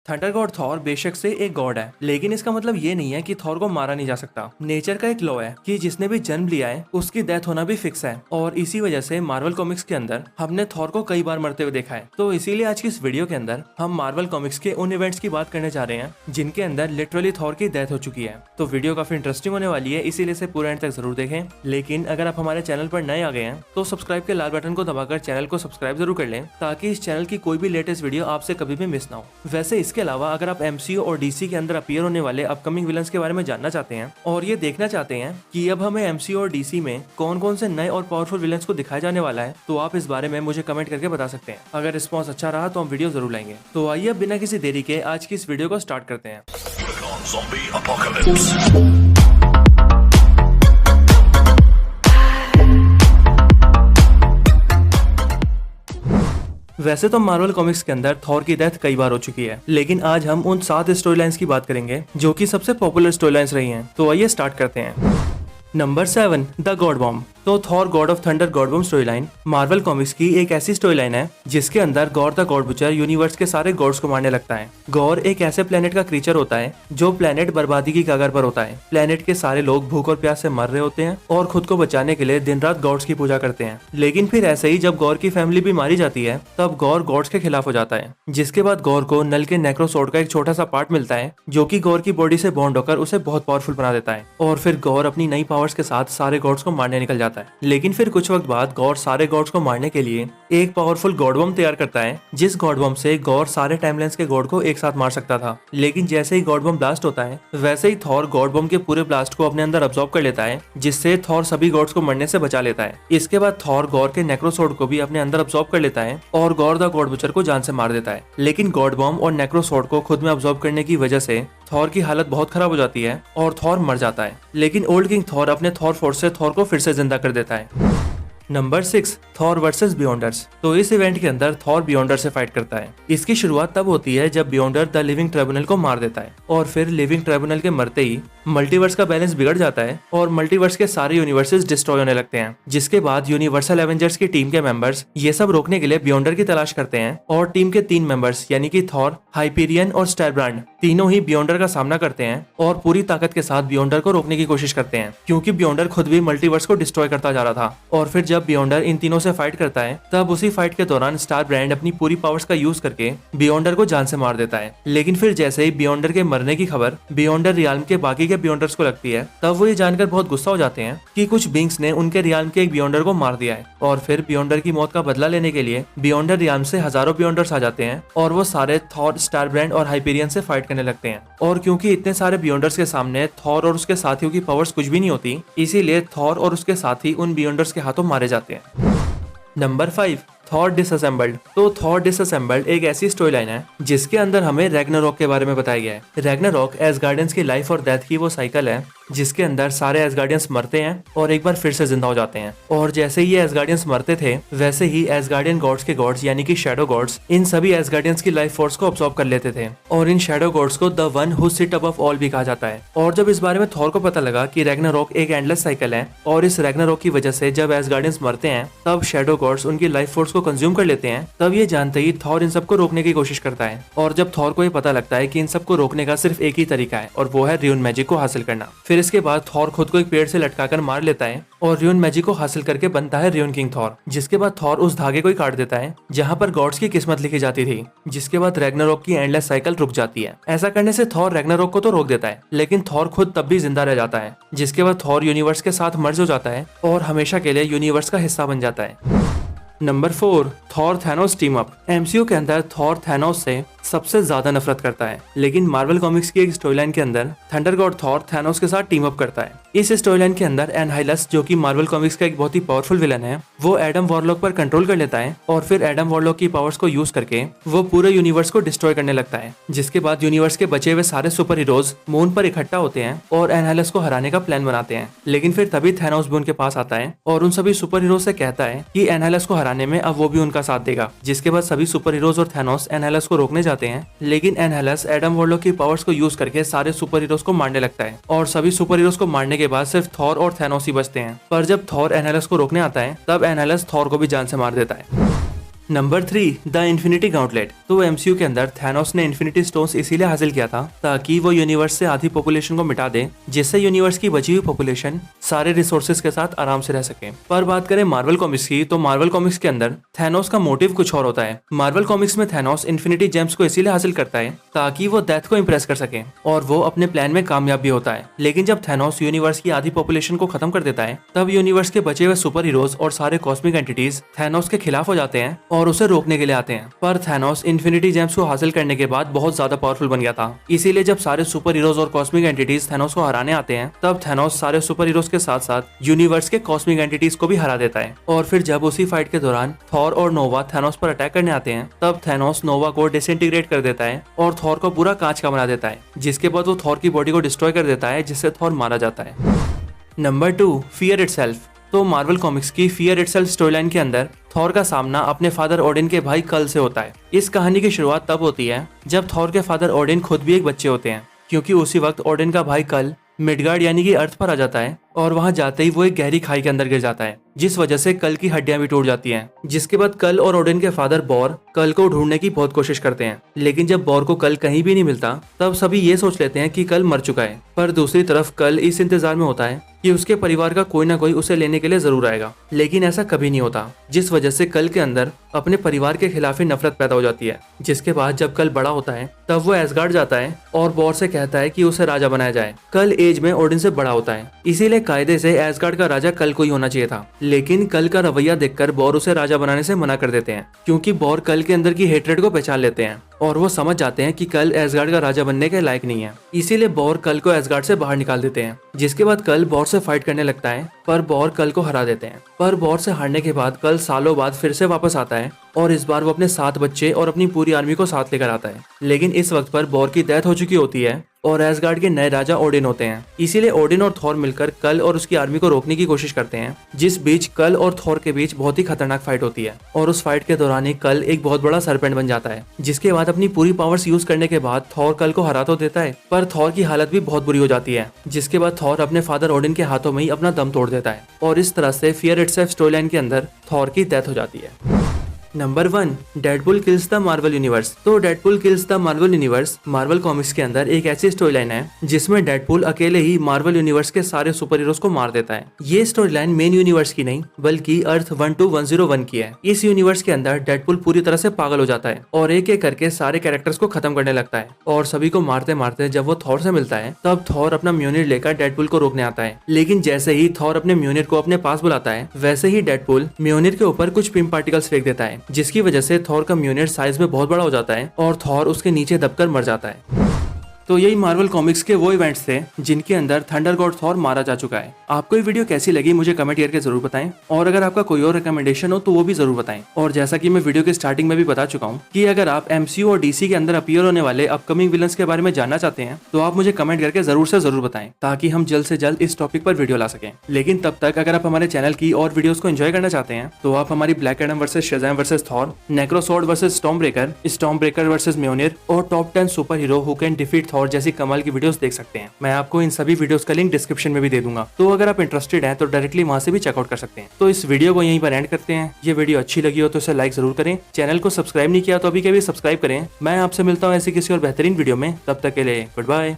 Thunder God Thor बेशक से एक गॉड है, लेकिन इसका मतलब ये नहीं है कि थॉर को मारा नहीं जा सकता। नेचर का एक लॉ है कि जिसने भी जन्म लिया है उसकी डेथ होना भी फिक्स है, और इसी वजह से मार्वल कॉमिक्स के अंदर हमने थॉर को कई बार मरते हुए देखा है। तो इसीलिए आज की इस वीडियो के अंदर हम मार्वल कॉमिक्स के उन इवेंट्स की बात करने जा रहे हैं जिनके अंदर लिटरली थॉर की डेथ हो चुकी है। तो वीडियो काफी इंटरेस्टिंग होने वाली है, इसीलिए इसे पूरा एंड तक जरूर देखें। लेकिन अगर आप हमारे चैनल पर नए आ गए हैं तो सब्सक्राइब के लाल बटन को दबाकर चैनल को सब्सक्राइब जरूर कर लें, ताकि इस चैनल की कोई भी लेटेस्ट वीडियो आपसे कभी भी मिस ना हो। वैसे इसके अलावा अगर आप एमसीयू और डीसी के अंदर अपीयर होने वाले अपकमिंग विलन्स के बारे में जानना चाहते हैं और ये देखना चाहते हैं कि अब हमें एमसीयू और डीसी में कौन कौन से नए और पावरफुल विलन्स को दिखाया जाने वाला है, तो आप इस बारे में मुझे कमेंट करके बता सकते हैं। अगर रिस्पॉन्स अच्छा रहा तो हम वीडियो जरूर लाएंगे। तो आइए अब बिना किसी देरी के आज की इस वीडियो को स्टार्ट करते हैं। वैसे तो मार्वल कॉमिक्स के अंदर थॉर की डेथ कई बार हो चुकी है, लेकिन आज हम उन 7 स्टोरी लाइन्स की बात करेंगे जो कि सबसे पॉपुलर स्टोरी लाइन्स रही हैं। तो आइए स्टार्ट करते हैं। Number 7, the god bomb. तो Thor god of thunder god bomb story line Marvel comics की एक ऐसी स्टोरी लाइन है जिसके अंदर Gorr the god butcher universe के सारे गॉड्स को मारने लगता है। गॉर एक ऐसे प्लेनेट का क्रीचर होता है जो प्लेनेट बर्बादी की कगार पर होता है। प्लेनेट के सारे लोग भूख और प्यास से मर रहे होते हैं और खुद को बचाने के लिए दिन रात गॉड्स की पूजा करते हैं। लेकिन फिर ऐसे ही जब गॉर की फैमिली भी मारी जाती है तब गॉर गॉड्स के खिलाफ हो जाता है, जिसके बाद गॉर को नल के नेक्रोसोर्ड का एक छोटा सा पार्ट मिलता है जो कि गॉर की बॉडी से बॉन्ड होकर उसे बहुत पावरफुल बना देता है। और फिर गॉर अपनी नई पावर्स के साथ सारे गॉड्स को मारने निकल जाता है। लेकिन फिर कुछ वक्त बाद गॉर सारे गॉड्स को मारने के लिए एक पावरफुल गॉड बम तैयार करता है, जिस गॉड बम से गॉर सारे टाइमलाइंस के गॉड को एक साथ मार सकता था। लेकिन जैसे ही गॉड बम ब्लास्ट होता है वैसे ही थॉर गॉड बम के पूरे ब्लास्ट को अपने अंदर अब्सॉर्ब कर लेता है, जिससे थॉर सभी गॉड्स को मरने से बचा लेता है। इसके बाद थॉर गॉर के नेक्रोसोर्ड को भी अपने अंदर अब्सॉर्ब कर लेता है और गॉर द गॉड बुचर को जान से मार देता है। लेकिन गॉड बम और नेक्रोसोर्ड को खुद में अब्सॉर्ब करने की वजह से थॉर की हालत बहुत खराब हो जाती है और थॉर मर जाता है। लेकिन ओल्ड किंग थॉर अपने थॉर फोर्स से थॉर को फिर से जिंदा कर देता है। Number 6, Thor versus Beyonders. तो इस इवेंट के अंदर थॉर बियॉन्डर से फाइट करता है। इसकी शुरुआत तब होती है जब बियॉन्डर द लिविंग ट्रिब्यूनल को मार देता है, और फिर लिविंग ट्रिब्यूनल के मरते ही मल्टीवर्स का बैलेंस बिगड़ जाता है और मल्टीवर्स के सारे यूनिवर्सेस डिस्ट्रॉय होने लगते हैं। जिसके बाद यूनिवर्सल एवेंजर्स की टीम के मेंबर्स ये सब रोकने के लिए बियॉन्डर की तलाश करते हैं, और टीम के 3 मेंबर्स यानी कि थॉर, हाइपीरियन और स्टारब्रांड तीनों ही बियॉन्डर का सामना करते हैं और पूरी ताकत के साथ बियॉन्डर को रोकने की कोशिश करते हैं, क्योंकि बियॉन्डर खुद भी मल्टीवर्स को डिस्ट्रॉय करता जा रहा था। और फिर जब बियॉन्डर इन तीनों से फाइट करता है तब उसी फाइट के दौरान स्टार ब्रांड अपनी पूरी पावर्स का यूज करके बियॉन्डर को जान से मार देता है। लेकिन फिर जैसे ही बियॉन्डर के मरने की खबर बियॉन्डर रियाल्म के बाकी के बियॉन्डर्स को लगती है, तब वो ये जानकर बहुत गुस्सा हो जाते हैं कि कुछ बींग्स ने उनके रियाल्म के एक बियॉन्डर को मार दिया है। और फिर बियॉन्डर की मौत का बदला लेने के लिए बियॉन्डर रियाल्म से हजारों बियॉन्डर्स आ जाते हैं और वो सारे थॉर, स्टार ब्रांड और हाइपीरियन से फाइट करने लगते हैं। और क्योंकि इतने सारे बियॉन्डर्स के सामने थॉर और उसके साथियों की पावर्स कुछ भी नहीं होती, इसीलिए थॉर और उसके साथी उन बियॉन्डर्स के हाथों मारे जाते हैं। Number 5, Thor disassembled. तो थॉर डिसअसेंबल्ड एक ऐसी स्टोरी लाइन है जिसके अंदर हमें रैग्नारॉक के बारे में बताया गया है। रैग्नारॉक एसगार्डियंस की लाइफ और डेथ की वो साइकिल है जिसके अंदर सारे एसगार्डियंस मरते हैं और एक बार फिर से जिंदा हो जाते हैं। और जैसे ही ये एसगार्डियंस मरते थे वैसे ही एसगार्डियन गॉड्स के गॉड्स यानी कि शैडो गॉड्स इन सभी एसगार्डियंस की लाइफ फोर्स को अब्सॉर्ब कर लेते थे, और इन शैडो गॉड्स को the one who sit above all भी कहा जाता है। और जब इस बारे में थॉर को पता लगा कि रैग्नारॉक एक एंडलेस साइकिल है और इस रैग्नारॉक की वजह से जब एसगार्डियंस मरते हैं तब शैडो गॉड्स उनकी लाइफ फोर्स को कंज्यूम कर लेते हैं, तब ये जानते ही थॉर इन सबको रोकने की कोशिश करता है। और जब थॉर को ये पता लगता है कि इन सबको रोकने का सिर्फ एक ही तरीका है और वो है र्यून मैजिक को हासिल करना, फिर इसके बाद थॉर खुद को एक पेड़ से लटकाकर मार लेता है और र्यून मैजिक को हासिल करके बनता है र्यून किंग थॉर। जिसके बाद थॉर उस धागे को ही काट देता है जहां पर गॉड्स की किस्मत लिखी जाती थी, जिसके बाद रैग्नारॉक की एंडलेस साइकिल रुक जाती है। ऐसा करने से थॉर रैग्नारॉक को तो रोक देता है, लेकिन थॉर खुद तब भी जिंदा रह जाता है, जिसके बाद थॉर यूनिवर्स के साथ मर्ज हो जाता है और हमेशा के लिए यूनिवर्स का हिस्सा बन जाता है। Number 4, Thor Thanos team up. MCU के अंदर थॉर थैनोस से सबसे ज्यादा नफरत करता है, लेकिन मार्वल कॉमिक्स की एक स्टोरी लाइन के अंदर थंडर गॉड थॉर थैनोस के साथ टीम अप करता है। इस स्टोरी लाइन के अंदर एनहाइलस, जो कि मार्वल कॉमिक्स का एक बहुत ही पावरफुल विलन है, वो एडम वॉरलॉक पर कंट्रोल कर लेता है और फिर एडम वॉरलॉक की पावर्स को यूज करके वो पूरे यूनिवर्स को डिस्ट्रॉय करने लगता है। जिसके बाद यूनिवर्स के बचे हुए सारे सुपर हीरोज मून पर इकट्ठा होते हैं और एनहाइलस को हराने का प्लान बनाते हैं। लेकिन फिर तभी थैनोस भी उनके पास आता है और उन सभी सुपर हीरोज से कहता है कि एनहाइलस को हराने में अब वो भी उनका साथ देगा। जिसके बाद सभी सुपर हीरोज और थैनोस एनहाइलस को रोकने जाते हैं, लेकिन एनहाइलस एडम वॉरलॉक की पावर्स को यूज करके सारे सुपर हीरोज को मारने लगता है और सभी सुपर हीरोज को मारने के बाद सिर्फ थॉर और थैनोस ही बचते हैं। पर जब थॉर एनहाइलस को रोकने आता है तब एनहाइलस थॉर को भी जान से मार देता है। Number 3 the infinity gauntlet. तो एमसीयू के अंदर थैनोस ने इन्फिनिटी स्टोन्स इसीलिए हासिल किया था ताकि वो यूनिवर्स से आधी पॉपुलेशन को मिटा दे, जिससे यूनिवर्स की बची हुई पॉपुलेशन सारे रिसोर्सेज के साथ आराम से रह सके। पर बात करें मार्वल कॉमिक्स की, तो मार्वल कॉमिक्स के अंदर थैनोस का मोटिव कुछ और होता है। मार्वल कॉमिक्स में थैनोस इन्फिनिटी जेम्स को इसीलिए हासिल करता है ताकि वो डेथ को इम्प्रेस कर सके और वो अपने प्लान में कामयाब भी होता है। लेकिन जब थैनोस यूनिवर्स की आधी पॉपुलेशन को खत्म कर देता है, तब यूनिवर्स के बचे हुए सुपर हीरोज और सारे कॉस्मिक एंटिटीज थैनोस के खिलाफ हो जाते हैं और उसे रोकने के लिए आते हैं। पर थैनोस इन्फिनिटी जेम्स को हासिल करने के बाद बहुत ज्यादा पावरफुल बन गया था, इसीलिए जब सारे सुपर हीरोज और कॉस्मिक एंटिटीज थैनोस को हराने आते हैं, तब थैनोस सारे सुपर हीरोज के साथ साथ यूनिवर्स के कॉस्मिक एंटिटीज को भी हरा देता है। और फिर जब उसी फाइट के दौरान थॉर और नोवा थैनोस पर अटैक करने आते हैं, तब थैनोस नोवा को डिसइंटीग्रेट कर देता है और थॉर को पूरा कांच का बना देता है, जिसके बाद वो थॉर की बॉडी को डिस्ट्रॉय कर देता है, जिससे थॉर मारा जाता है। Number 2 fear itself. तो मार्वल कॉमिक्स की फियर इटसेल्फ स्टोरीलाइन के अंदर थॉर का सामना अपने फादर ओडिन के भाई कल से होता है। इस कहानी की शुरुआत तब होती है जब थॉर के फादर ओडिन खुद भी एक बच्चे होते हैं, क्योंकि उसी वक्त ओडिन का भाई कल मिडगार्ड यानी कि अर्थ पर आ जाता है और वहां जाते ही वो एक गहरी खाई के अंदर गिर जाता है, जिस वजह से कल की हड्डियां भी टूट जाती हैं। जिसके बाद कल और ओडिन के फादर बॉर कल को ढूंढने की बहुत कोशिश करते हैं, लेकिन जब बॉर को कल कहीं भी नहीं मिलता, तब सभी ये सोच लेते हैं कि कल मर चुका है। पर दूसरी तरफ कल इस इंतजार में होता है कि उसके परिवार का कोई ना कोई उसे लेने के लिए जरूर आएगा, लेकिन ऐसा कभी नहीं होता, जिस वजह से कल के अंदर अपने परिवार के खिलाफ ही नफरत पैदा हो जाती है। जिसके बाद जब कल बड़ा होता है, तब वो एसगार्ड जाता है और बॉर से कहता है कि उसे राजा बनाया जाए। कल एज में ओडिन से बड़ा होता है, इसीलिए कायदे से एसगार्ड का राजा कल को ही होना चाहिए था, लेकिन कल का रवैया देखकर बॉर उसे राजा बनाने से मना कर देते हैं, क्योंकि बॉर कल के अंदर की हेट्रेड को पहचान लेते हैं और वो समझ जाते हैं कि कल एसगार्ड का राजा बनने के लायक नहीं है। इसीलिए बॉर कल को एसगार्ड से बाहर निकाल देते हैं। जिसके बाद कल बॉर से फाइट करने लगता है, पर बॉर कल को हरा देते हैं। पर बॉर से हारने के बाद कल सालों बाद फिर से वापस आता है और इस बार वो अपने 7 बच्चे और अपनी पूरी आर्मी को साथ लेकर आता है। लेकिन इस वक्त पर बॉर की डेथ हो चुकी होती है और एसगार्ड के नए राजा ओडिन होते हैं। इसीलिए ओडिन और थॉर मिलकर कल और उसकी आर्मी को रोकने की कोशिश करते हैं, जिस बीच कल और थॉर के बीच बहुत ही खतरनाक फाइट होती है और उस फाइट के दौरान ही कल एक बहुत बड़ा सरपेंट बन जाता है। जिसके बाद अपनी पूरी पावर्स यूज करने के बाद थॉर कल को हरा तो देता है, पर थॉर की हालत भी बहुत बुरी हो जाती है। जिसके बाद थॉर अपने फादर ओडिन के हाथों में ही अपना दम तोड़ देता है और इस तरह से फियर इटसेल्फ स्टोरीलाइन के अंदर थॉर की डेथ हो जाती है। Number 1 Deadpool kills the Marvel universe. तो Deadpool kills the Marvel universe Marvel comics के अंदर एक ऐसी स्टोरी लाइन है जिसमें डेडपुल अकेले ही मार्वल यूनिवर्स के सारे सुपर हीरोज को मार देता है। ये स्टोरी लाइन मेन यूनिवर्स की नहीं बल्कि अर्थ 12101 की है। इस यूनिवर्स के अंदर डेडपुल पूरी तरह से पागल हो जाता है और एक एक करके सारे कैरेक्टर्स को खत्म करने लगता है और सभी को मारते मारते जब वो थॉर से मिलता है, तब थॉर अपना म्योनिर लेकर डेडपुल को रोकने आता है। लेकिन जैसे ही थॉर अपने म्योनिर को अपने पास बुलाता है, वैसे ही डेडपुल म्योनिर के ऊपर कुछ पिम पार्टिकल्स फेंक देता है, जिसकी वजह से थॉर का म्योनिर साइज में बहुत बड़ा हो जाता है और थॉर उसके नीचे दबकर मर जाता है। तो यही मार्वल कॉमिक्स के वो इवेंट्स थे जिनके अंदर थंडर गॉड थॉर मारा जा चुका है। आपको ये वीडियो कैसी लगी मुझे कमेंट करके जरूर बताएं और अगर आपका कोई और रिकमेंडेशन हो तो वो भी जरूर बताएं। और जैसा कि मैं वीडियो के स्टार्टिंग में भी बता चुका हूँ कि अगर आप एमसीयू और डीसी के अंदर अपीयर होने वाले अपकमिंग विलन्स के बारे में जानना चाहते हैं तो आप मुझे कमेंट करके जरूर से जरूर बताएं, ताकि हम जल्द से जल्द इस टॉपिक पर वीडियो ला सकें। लेकिन तब तक अगर आप हमारे चैनल की और वीडियोस को एंजॉय करना चाहते हैं तो आप हमारी Black Adam versus Shazam versus Thor, Necrosword versus Stormbreaker versus म्योनिर और top 10 super hero who can defeat Thor जैसी कमाल की वीडियोस देख सकते हैं। मैं आपको इन सभी वीडियोस का लिंक डिस्क्रिप्शन में भी दे दूंगा, तो अगर आप इंटरेस्टेड हैं तो डायरेक्टली वहां से भी चेकआउट कर सकते हैं। तो इस वीडियो को यहीं पर एंड करते हैं। ये वीडियो अच्छी लगी हो तो इसे लाइक जरूर करें, चैनल को सब्सक्राइब नहीं किया तो अभी के भी सब्सक्राइब करें। मैं आपसे मिलता हूँ ऐसी किसी और बेहतरीन वीडियो में, तब तक के लिए गुड बाय।